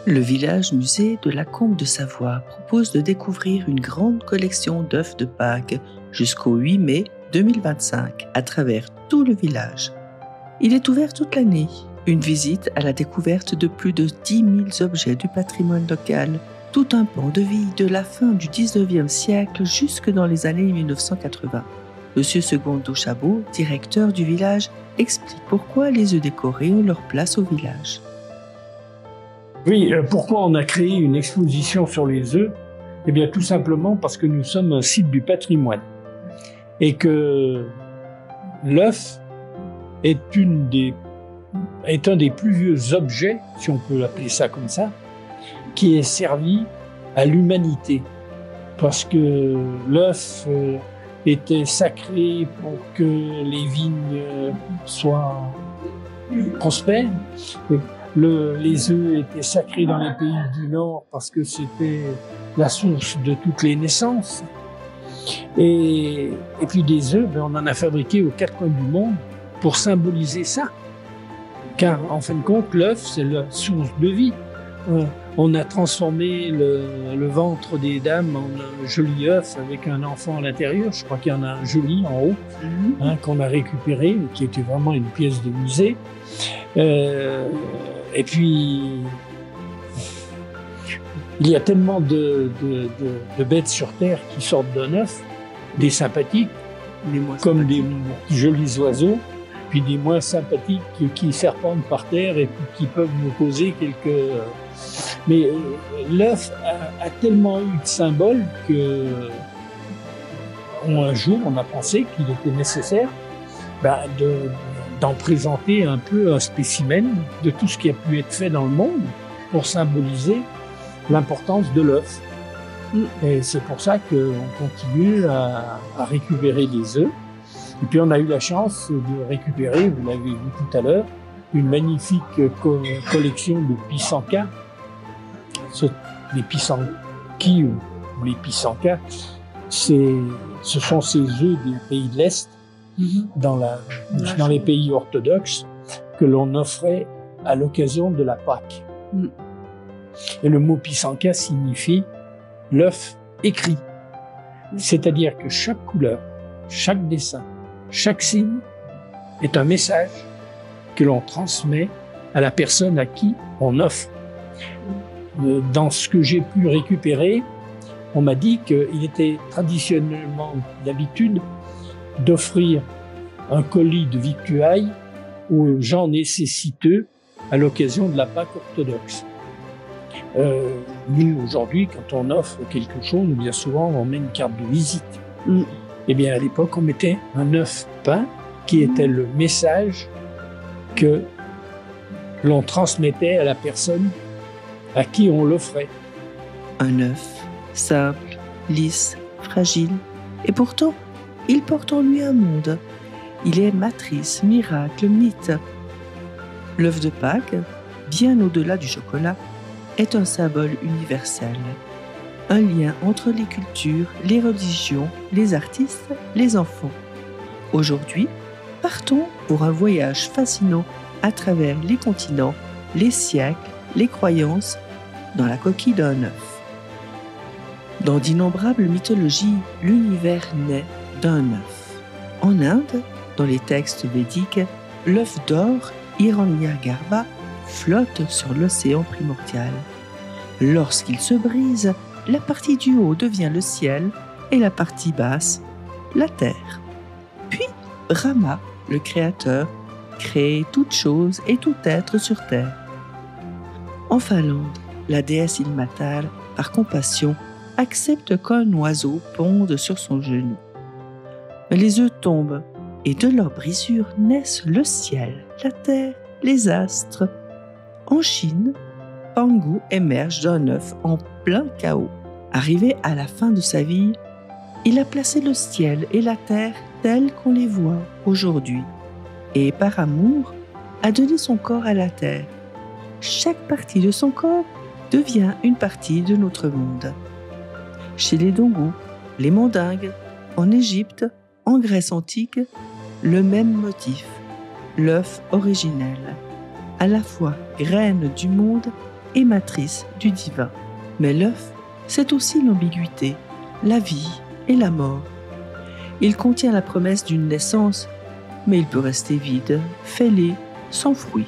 Le village musée de la Combe de Savoie propose de découvrir une grande collection d'œufs de Pâques jusqu'au 8 mai 2025 à travers tout le village. Il est ouvert toute l'année. Une visite à la découverte de plus de 10 000 objets du patrimoine local, tout un pan de vie de la fin du 19e siècle jusque dans les années 1980. Monsieur Segundo Chabot, directeur du village, explique pourquoi les œufs décorés ont leur place au village. Oui, pourquoi on a créé une exposition sur les œufs? Eh bien, tout simplement parce que nous sommes un site du patrimoine et que l'œuf est un des plus vieux objets, si on peut appeler ça comme ça, qui est servi à l'humanité. Parce que l'œuf était sacré pour que les vignes soient prospères. Les œufs étaient sacrés dans les pays du Nord parce que c'était la source de toutes les naissances. Et puis des œufs, on en a fabriqué aux quatre coins du monde pour symboliser ça. Car en fin de compte, l'œuf, c'est la source de vie. On a transformé le ventre des dames en un joli œuf avec un enfant à l'intérieur. Je crois qu'il y en a un joli en haut, qu'on a récupéré, qui était vraiment une pièce de musée. Et puis, il y a tellement de bêtes sur Terre qui sortent d'un œuf, des sympathiques, comme des jolis oiseaux, puis des moins sympathiques qui serpentent par terre et puis qui peuvent nous causer quelques... Mais l'œuf a tellement eu de symboles que un jour, on a pensé qu'il était nécessaire d'en présenter un peu un spécimen de tout ce qui a pu être fait dans le monde pour symboliser l'importance de l'œuf. Et c'est pour ça qu'on continue à récupérer des œufs. Et puis on a eu la chance de récupérer, vous l'avez vu tout à l'heure, une magnifique collection de pissenka. Les pissenki ou les pissenka, ce sont ces œufs des pays de l'Est, dans les pays orthodoxes, que l'on offrait à l'occasion de la Pâque. Et le mot pissenka signifie l'œuf écrit. C'est-à-dire que chaque couleur, chaque dessin, chaque signe est un message que l'on transmet à la personne à qui on offre. Dans ce que j'ai pu récupérer, on m'a dit qu'il était traditionnellement d'habitude d'offrir un colis de victuailles aux gens nécessiteux à l'occasion de la Pâque orthodoxe. Nous, aujourd'hui, quand on offre quelque chose, bien souvent, on met une carte de visite. Eh bien, à l'époque, on mettait un œuf peint qui était le message que l'on transmettait à la personne à qui on l'offrait. Un œuf, simple, lisse, fragile, et pourtant, il porte en lui un monde. Il est matrice, miracle, mythe. L'œuf de Pâques, bien au-delà du chocolat, est un symbole universel. Un lien entre les cultures, les religions, les artistes, les enfants. Aujourd'hui, partons pour un voyage fascinant à travers les continents, les siècles, les croyances, dans la coquille d'un œuf. Dans d'innombrables mythologies, l'univers naît d'un œuf. En Inde, dans les textes védiques, l'œuf d'or, Hiranyagarbha, flotte sur l'océan primordial. Lorsqu'il se brise, la partie du haut devient le ciel et la partie basse, la terre. Puis, Brahma, le créateur, crée toute chose et tout être sur terre. En Finlande, la déesse Ilmatar, par compassion, accepte qu'un oiseau ponde sur son genou. Les œufs tombent et de leur brisure naissent le ciel, la terre, les astres. En Chine, Pangu émerge d'un œuf en plein chaos. Arrivé à la fin de sa vie, il a placé le ciel et la terre tels qu'on les voit aujourd'hui et par amour a donné son corps à la terre. Chaque partie de son corps devient une partie de notre monde. Chez les Dongou, les Mandingues, en Égypte, en Grèce antique, le même motif, l'œuf originel, à la fois graine du monde ématrice du divin. Mais l'œuf, c'est aussi l'ambiguïté, la vie et la mort. Il contient la promesse d'une naissance, mais il peut rester vide, fêlé, sans fruit.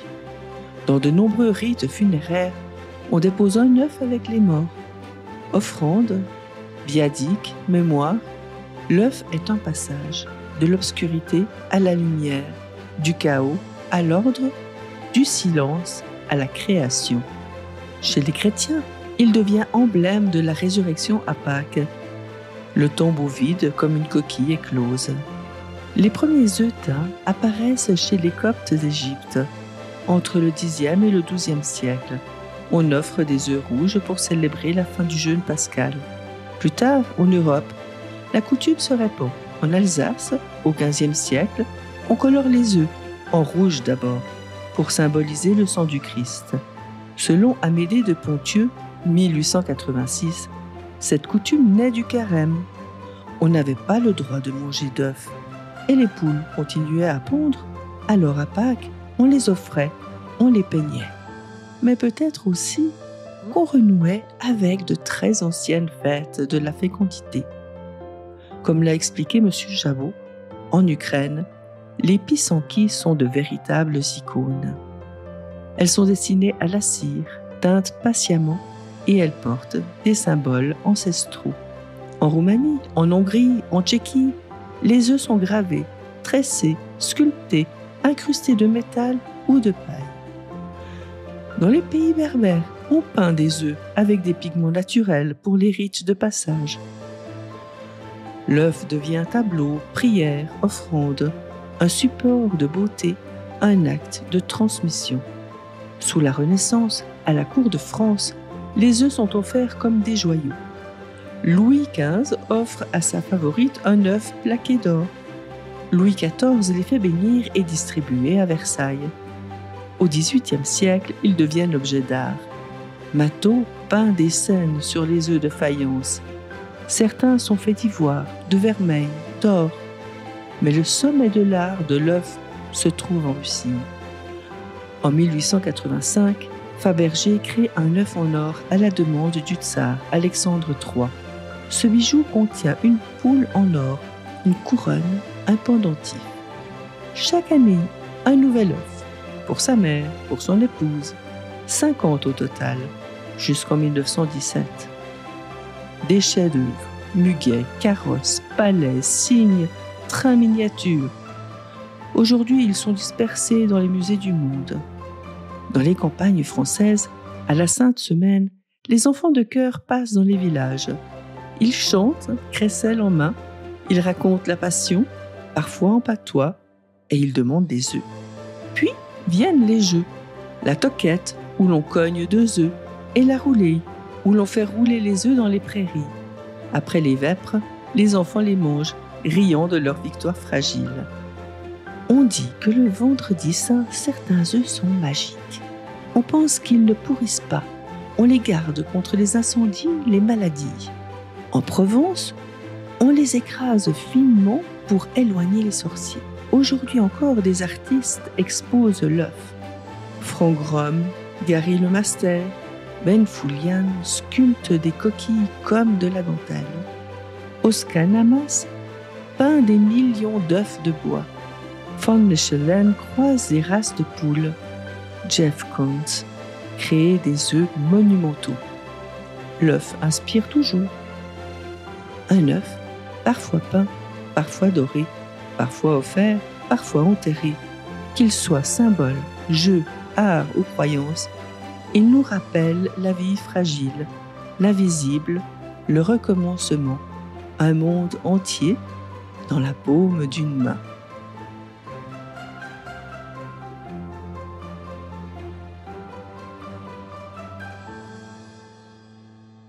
Dans de nombreux rites funéraires, on dépose un œuf avec les morts. Offrande, viatique, mémoire, l'œuf est un passage de l'obscurité à la lumière, du chaos à l'ordre, du silence à la création. Chez les chrétiens, il devient emblème de la résurrection à Pâques, le tombeau vide comme une coquille éclose. Les premiers œufs teints apparaissent chez les Coptes d'Égypte, entre le Xe et le XIIe siècle. On offre des œufs rouges pour célébrer la fin du jeûne pascal. Plus tard, en Europe, la coutume se répand. En Alsace, au XVe siècle, on colore les œufs, en rouge d'abord, pour symboliser le sang du Christ. Selon Amédée de Ponthieu, 1886, cette coutume naît du carême. On n'avait pas le droit de manger d'œufs, et les poules continuaient à pondre, alors à Pâques, on les offrait, on les peignait. Mais peut-être aussi qu'on renouait avec de très anciennes fêtes de la fécondité. Comme l'a expliqué M. Javot, en Ukraine, les pissenquilles sont de véritables icônes. Elles sont dessinées à la cire, teintes patiemment, et elles portent des symboles ancestraux. En Roumanie, en Hongrie, en Tchéquie, les œufs sont gravés, tressés, sculptés, incrustés de métal ou de paille. Dans les pays berbères, on peint des œufs avec des pigments naturels pour les rites de passage. L'œuf devient tableau, prière, offrande, un support de beauté, un acte de transmission. Sous la Renaissance, à la cour de France, les œufs sont offerts comme des joyaux. Louis XV offre à sa favorite un œuf plaqué d'or. Louis XIV les fait bénir et distribuer à Versailles. Au XVIIIe siècle, ils deviennent objet d'art. Mathot peint des scènes sur les œufs de faïence. Certains sont faits d'ivoire, de vermeil, d'or. Mais le sommet de l'art de l'œuf se trouve en Russie. En 1885, Fabergé crée un œuf en or à la demande du tsar Alexandre III. Ce bijou contient une poule en or, une couronne, un pendentif. Chaque année, un nouvel œuf. Pour sa mère, pour son épouse. 50 au total, jusqu'en 1917. Des chefs-d'œuvre, muguets, carrosses, palais, cygnes, trains miniatures. Aujourd'hui, ils sont dispersés dans les musées du monde. Dans les campagnes françaises, à la Sainte Semaine, les enfants de chœur passent dans les villages. Ils chantent, crécelle en main, ils racontent la Passion, parfois en patois, et ils demandent des œufs. Puis viennent les jeux, la toquette, où l'on cogne 2 œufs, et la roulée, où l'on fait rouler les œufs dans les prairies. Après les vêpres, les enfants les mangent, riant de leur victoire fragile. On dit que le vendredi saint, certains œufs sont magiques. On pense qu'ils ne pourrissent pas. On les garde contre les incendies, les maladies. En Provence, on les écrase finement pour éloigner les sorciers. Aujourd'hui encore, des artistes exposent l'œuf. Franck Rome, Gary Lemaster, Ben Foulian sculptent des coquilles comme de la dentelle. Oscar Namas peint des millions d'œufs de bois. Von Mechelen croise des races de poules. Jeff Koons crée des œufs monumentaux. L'œuf inspire toujours. Un œuf, parfois peint, parfois doré, parfois offert, parfois enterré. Qu'il soit symbole, jeu, art ou croyance, il nous rappelle la vie fragile, l'invisible, le recommencement, un monde entier dans la paume d'une main.